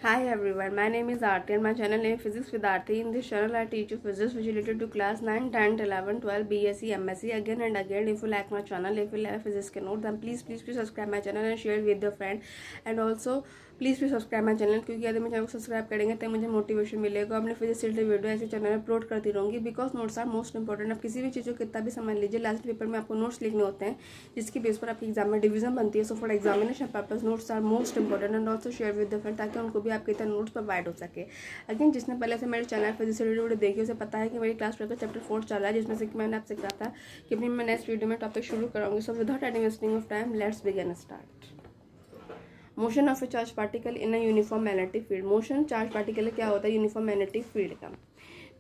Hi everyone, my name is Aarti and my channel name is Physics with Aarti. In this channel I teach you physics which is related to class 9, 10, 11, 12, BSc, MSc again and again. If you like my channel, if you like physics के note, then please subscribe my channel and share it with your friend. And also please subscribe my channel क्योंकि यदि मेरे channel को subscribe करेंगे तो मुझे motivation मिलेगा। अपने फिजिक्स रिलेटेड वीडियो ऐसे चैनल में अपलोड करती रहूँगी because notes are most important. आप किसी भी चीज़ को कितना भी समझ लीजिए, लास्ट पेपर में आपको नोट्स लिखने होते हैं जिसकी बेस पर आपकी एग्जाम में डिवीजन बनती है। So for examination purpose notes are most important and also share with the friend ताकि उनको भी आपके इतना नोट्स प्रोवाइड हो सके। अगेन जिसने पहले से मेरे चैनल फिजिक्स रिलेटेड वीडियो देखी उसे पता है कि मेरी क्लास 12 का चैप्टर 4 चल रहा है, जिसमें से कि मैंने आपसे कहा था कि अपनी मैं नेक्स्ट वीडियो में टॉपिक शुरू कराऊंगी। So without any wasting of time let's begin start. Motion of a charge particle in a uniform magnetic field. Motion charge particle क्या होता है यूनिफॉर्म मैग्नेटिक फील्ड का।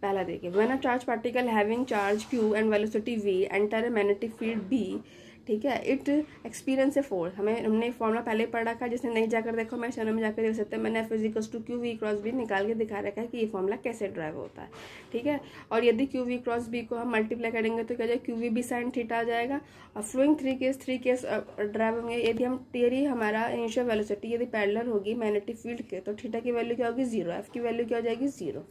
पहला देखिए, when a charge particle having charge q and velocity v enter a magnetic field b, ठीक है, it experience a force. हमने formula पहले पढ़ रखा है, जिसने नहीं जाकर देखो मेरे चैनल में जाकर देख सकते हैं। मैंने F = q v cross b निकाल के दिखा रखा है कि ये फॉर्मूला कैसे ड्राइव होता है, ठीक है। और यदि q v क्रॉस b को हम मल्टीप्लाई करेंगे तो क्या जाएगा, q v b sin theta आ जाएगा। और फ्लोइंग थ्री केस ड्राइव होंगे। यदि हम थियरी हमारा इनिशियल वेलोसिटी यदि पैरेलल होगी मैग्नेटिक फील्ड के तो थीटा की वैल्यू क्या होगी 0, f की वैल्यू क्या हो जाएगी 0।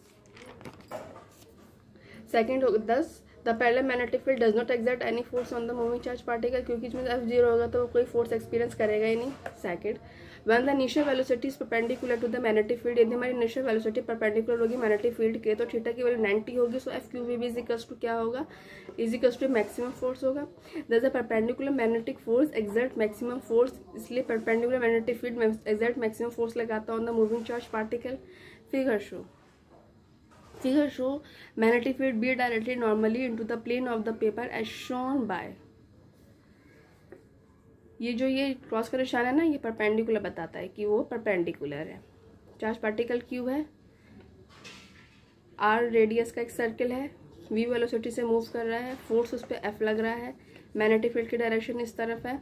सेकेंड होगा 10, the parallel magnetic field does not exert any force on the moving charge particle, क्योंकि इसमें f 0 होगा तो वो कोई फोर्स एक्सपीरियंस करेगा ही नहीं। Second, when the initial velocity is perpendicular to the magnetic field, यदि हमारी इनिशियल वेलोसिटी परपेंडिकुलर होगी मैग्नेटिक फील्ड के तो थीटा की वैल्यू 90 होगी। So F Q we B equals to क्या होगा, इजिकल्स टू मैक्सिमम फोर्स होगा। Thus the perpendicular magnetic force exert maximum force, इसलिए perpendicular magnetic field exert maximum force लगाता on the moving charge particle. Figure show magnetic field be directly normally into the plane of the paper as shown by, ये जो ये cross का निशान है ना, ये परपेंडिकुलर बताता है कि वो परपेंडिकुलर है। चार्ज पार्टिकल क्यू है, आर रेडियस का एक सर्किल है, वी वेलोसिटी से मूव कर रहा है, फोर्स उस पर एफ लग रहा है, मैग्नेटिक फील्ड की डायरेक्शन इस तरफ है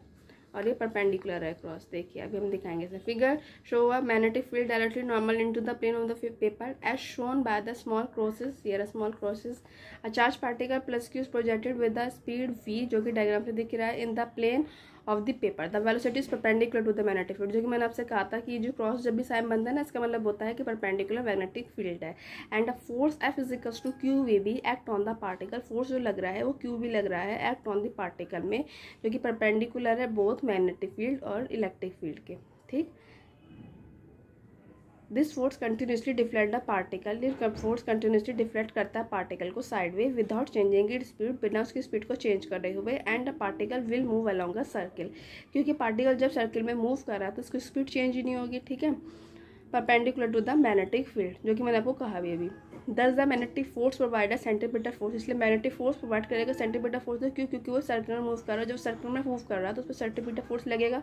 और ये परपेंडिकुलर है क्रॉस। देखिए अभी हम दिखाएंगे इसे। Figure show a magnetic field directly normal into the plane of the paper as shown by the small crosses. Here small crosses, a charge particle plus q is projected with the speed v, जो कि diagram से दिख रहा है, in the plane of the paper. The velocity is perpendicular to the magnetic field, जो कि मैंने आपसे कहा था कि ये जो क्रॉस जब भी साइन बनता है ना, इसका मतलब होता है कि परपेंडिकुलर मैग्नेटिक फील्ड है। And the force F equals to q we B act on the particle. Force जो लग रहा है वो क्यू भी लग रहा है एक्ट ऑन द पार्टिकल में, जो कि परपेंडिकुलर है बोथ मैग्नेटिक फील्ड और इलेक्ट्रिक फील्ड के, ठीक। This force continuously deflect the particle, force continuously deflect करता है पार्टिकल को sideway without changing it speed, बिना उसकी स्पीड को चेंज करे हुए। And the particle will move along a circle, क्योंकि पार्टिकल जब सर्किल में मूव कर रहा है तो उसकी स्पीड चेंज ही नहीं होगी, ठीक है, perpendicular to the magnetic field, जो कि मैंने आपको कहा भी अभी। Thus the magnetic force provide centimetre force, इसलिए मैग्नेटिक फोर्स प्रोवाइड करेगा सेंटीमीटर फोर्स। क्यों, क्योंकि वो सर्किल में मूव कर रहा है। जब सर्किल में मूव कर रहा है तो उस पर सेंटीमीटर फोर्स लगेगा।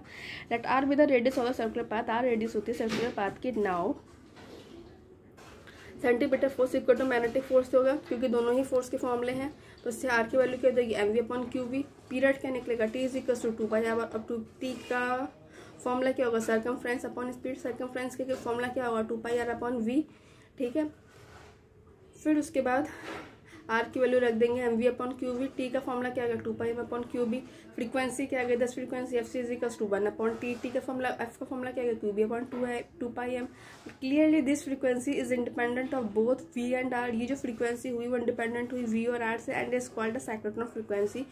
Let R with the radius of the circular path, R radius होती है सर्कुलर पाथ की। Now centimetre force equal to magnetic force होगा, क्योंकि दोनों ही फोर्स के फॉर्मूले हैं। तो इससे आर की वैल्यू क्या हो जाएगी mv upon Q v. Period क्या निकलेगा, t is equal to 2 pi. अब टू टी का फॉर्मूला क्या होगा, सर्कमफ्रेंस अपॉन स्पीड। सर्कमफ्रेंस के फॉर्मूला क्या होगा 2 पाई आर अपॉन वी, ठीक है। फिर उसके बाद आर की वैल्यू रख देंगे mv upon Q V. T का फॉर्मूला क्या होगा 2 pi M upon Q B. Frequency क्या गई 10 frequency F C is equal to 1 upon T. T का फॉर्मूला एफ का फॉर्मूला क्या है Q B upon 2 pi M. Clearly this frequency is independent of both V and R. ये जो frequency हुई वो इंडिपेंडेंट हुई वी और आर से, and is called a cyclotron frequency,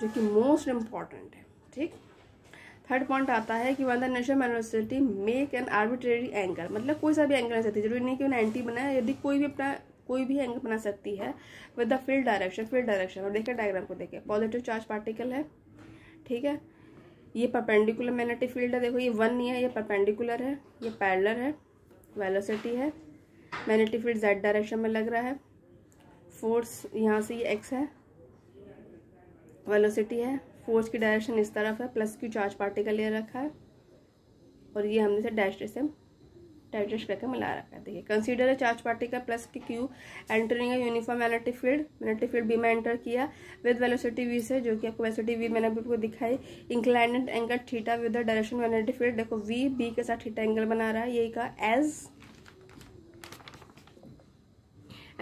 जो कि मोस्ट इंपॉर्टेंट है, ठीक। थर्ड पॉइंट आता है कि one the initial velocity make an arbitrary angle, मतलब कोई सा भी एंगल बना सकती है, जरूरी नहीं कि 90 बनाए, यदि कोई भी एंगल बना सकती है विद द फील्ड डायरेक्शन। और देखिए डायग्राम को देखिए, पॉजिटिव चार्ज पार्टिकल है, ठीक है, ये परपेंडिकुलर मैग्नेटिक फील्ड है। देखो ये 1 नहीं है, ये परपेंडिकुलर है, ये पैरेलल है, वेलोसिटी है, मैग्नेटिक फील्ड z डायरेक्शन में लग रहा है, फोर्स यहाँ से ये x है, वेलोसिटी है, फोर्स की डायरेक्शन इस तरफ है, प्लस क्यू चार्ज पार्टिकल ले रखा है और ये हमने से डैश करके मिला रखा है। देखिए, consider a charge particle plus q entering uniform magnetic field B में एंटर किया विद वेलोसिटी वी से, जो कि आपको वेलोसिटी वी मैंने आपको दिखाई। Inclined angle theta with the direction magnetic field. देखो वी बी के साथ थीटा एंगल बना रहा है, यही का as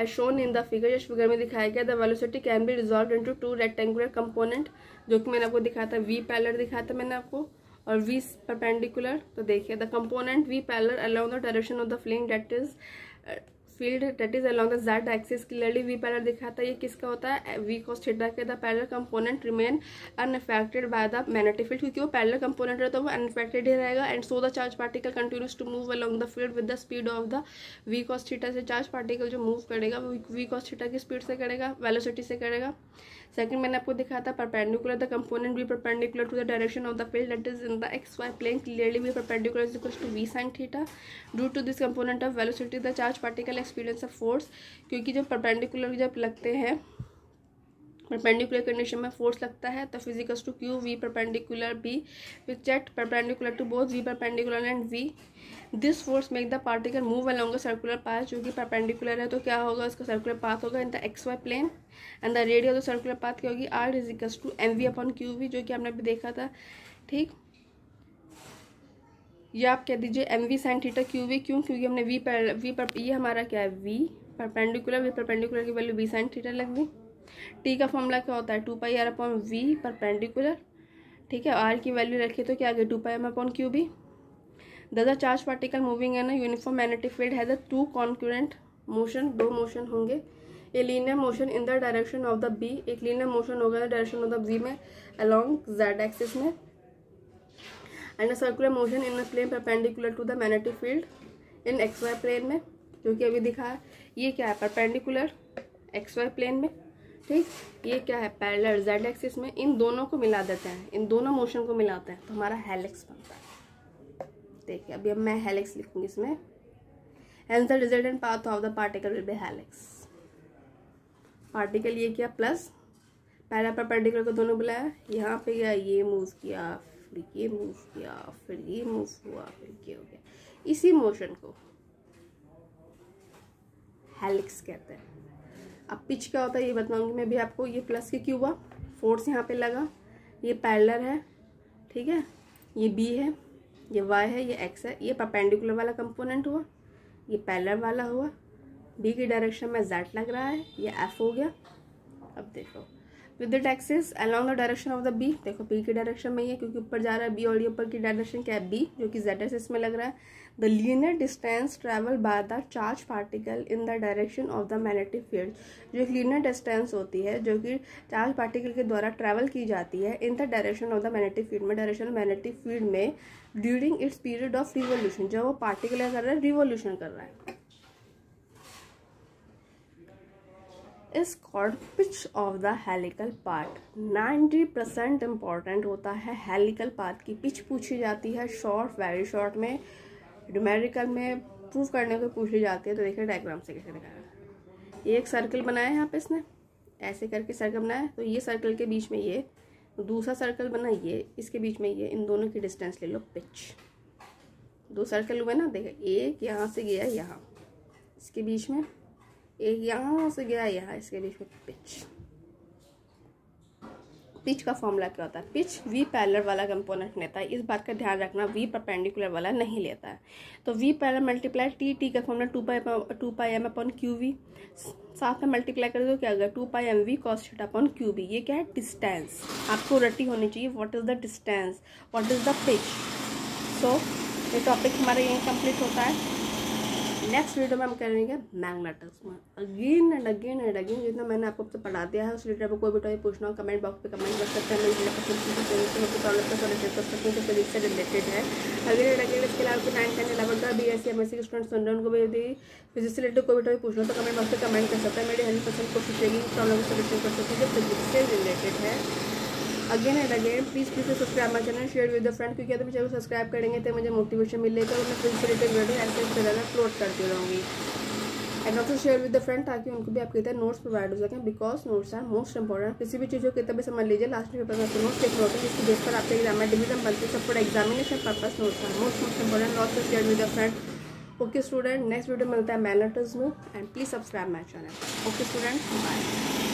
shown in the figure. इस फिगर में दिखाया गया the velocity can be resolve into 2 rectangular component, जो कि मैंने आपको दिखाया था, वी पैरेलल दिखाया था मैंने आपको, और V परपेंडिकुलर, तो देखिए the component V parallel along the direction of the field that is along the Z axis. Clearly V parallel दिखाता है। ये किसका होता है? V cos थीटा के। The parallel component remain unaffected by the magnetic field, क्योंकि वो parallel component है तो वो अनअफेक्टेड ही रहेगा। And so the charge particle continues to move along the field with the speed of the V cos theta. से charge particle जो move करेगा वो V cos थीटा की स्पीड से करेगा, वेलोसिटी से करेगा। सेकंड मैंने आपको दिखाया था perpendicular, the component V perpendicular to the direction of the field that is in the XY plane. Clearly V perpendicular is equal to V sin theta. Due to this component of velocity the charge particle experience of force, क्योंकि जब perpendicular जब लगते हैं, perpendicular condition में force लगता है, तो F equals to q V perpendicular B which at perpendicular to both V perpendicular and V। This force make the particle move along a circular path, जो कि परपेंडिकुलर है तो क्या होगा, उसका सर्कुलर पाथ होगा in the XY plane. And the radius of the circular path क्या होगी, R is equals to mv upon QV, जो कि हमने अभी देखा था। ठीक, ये आप कह दीजिए mv sin थीटा QV। क्यों? क्योंकि हमने ये हमारा क्या है, V परपेंडिकुलर की वैल्यू V sin थीटा लग गई। टी का फॉर्मूला क्या होता है, 2πr अपॉन V परपेंडिकुलर। ठीक है, R की वैल्यू रखिए तो क्या आ गई, 2πm upon QB। The charge particle moving in uniform magnetic field has the two concurrent motion, दो मोशन होंगे। A linear motion in the direction of the B, एक लीनियर मोशन होगा डायरेक्शन ऑफ द B में along Z axis में। And a circular motion in a plane perpendicular to the magnetic field in XY plane में, जो कि अभी दिखा है। ये क्या है, परपेंडिकुलर XY प्लेन में। ठीक, ये क्या है, पैरेलल Z एक्सिस में। इन दोनों को मिला देते हैं, इन दोनों मोशन को मिलाते हैं तो हमारा हेलिक्स बनता है। देखिए अभी अब मैं हेलिक्स लिखूंगी इसमें। Hence the resultant path of the particle will be helix. Particle ये किया प्लस, पहला परपेंडिकुलर को दोनों बुलाया, यहाँ पे गया, ये मूव किया, फिर ये मूव किया, फिर ये मूव हुआ, फिर ये हो गया। इसी मोशन को हेलिक्स कहते हैं। अब पिच क्या होता है ये बताऊंगी मैं भी आपको। ये प्लस के क्यों हुआ, फोर्स यहाँ पे लगा, ये पैरेलल है। ठीक है, ये B है, ये Y है, ये X है। ये परपेंडिकुलर वाला कंपोनेंट हुआ, ये पैरेलल वाला हुआ। B की डायरेक्शन में Z लग रहा है, ये F हो गया। अब देखो with the axis along the direction of the B, देखो B की डायरेक्शन में ही है क्योंकि ऊपर जा रहा है B, और ये ऊपर की डायरेक्शन क्या है, B, जो कि Z एक्सिस में लग रहा है। The linear distance travel by the charge particle in the direction of the magnetic field, जो एक लीनियर डिस्टेंस होती है जो कि चार्ज पार्टिकल के द्वारा ट्रेवल की जाती है in the direction of the magnetic field में, डायरेक्शन मैग्नेटिक फील्ड में during its period of revolution, जब वो पार्टिकल कर रहा है, रिवोल्यूशन कर रहा है। Is called pitch of the helical part. 90% important होता है हेलिकल पार्ट की पिच पूछी जाती है शॉर्ट, वेरी शॉर्ट में, न्यूमेरिकल में प्रूव करने को पूछी जाती है। तो देखिए डायग्राम से कैसे दिखाया। ये एक सर्कल बनाया है यहाँ पे इसने, ऐसे करके सर्कल बनाया, तो ये सर्कल के बीच में ये, दूसरा सर्कल बना ये, इसके बीच में ये, इन दोनों की डिस्टेंस ले लो पिच। दो सर्कल हुए ना, देखिए एक यहाँ से गया यहाँ, इसके बीच में एक यहाँ से गया यहाँ, इसके बीच में पिच। पिच का फॉर्मूला क्या होता है, पिच V पैरेलल वाला कंपोनेंट लेता है। इस बात का ध्यान रखना, V परपेंडिकुलर वाला नहीं लेता है। तो V पैरेलल मल्टीप्लाई T का फॉर्मूला 2πm अपॉन QV, साथ में मल्टीप्लाई कर दो क्या होगा, 2πmv cos theta upon QB। ये क्या है, डिस्टेंस, आपको रटी होनी चाहिए। What is the distance, what is the pitch. So ये टॉपिक हमारा यहीं कंप्लीट होता है। नेक्स्ट वीडियो में हम करेंगे magnetism, again and again and again. जितना मैंने आपको पढ़ा दिया है उस रिलेटेड कोई भी टॉपिक पूछना हो कमेंट बॉक्स पे कमेंट कर सकते हैं। मेरी प्रॉब्लम का सॉल्यूशन कर सकते हैं जो फिजिक्स से रिलेटेड है। अगेन एंड अगेन इसके अलावा 9, 10, 11 का BSc MSc के स्टूडेंट्स सुन रहे हैं, उनको भी यदि फिजिक्स से रिलेटेड कोई भी टॉपिक पूछना हो तो कमेंट बॉक्स पे कमेंट कर सकते हैं। मेरी 100% कोशिश रहेगी प्रॉब्लम का सॉल्यूशन कर सकते हैं जो फिजिक्स से रिलेटेड है। Again and again please subscribe my channel, share with the friend, क्योंकि अगर मुझे सब्सक्राइब करेंगे तो मुझे मोटिवेशन मिलेगा और मैं फिजिक्स से रिलेटेड वीडियो ऐसे इस तरह अपलोड करती रहूँगी। And also share with the friend, ताकि उनको भी आपकी तरह नोट्स प्रोवाइड हो सकें, because notes are most important. किसी भी चीज़ को कितना भी समझ लीजिए, लास्ट पेपर में आपको नोट्स लिखना होता है जिसकी बेस पर आपके एग्जाम में डिवीजन बनती है। सब for examination purpose notes are most important. Also share with the friend. Okay student, next video मिलता है magnetism and please subscribe my channel. Okay student, bye.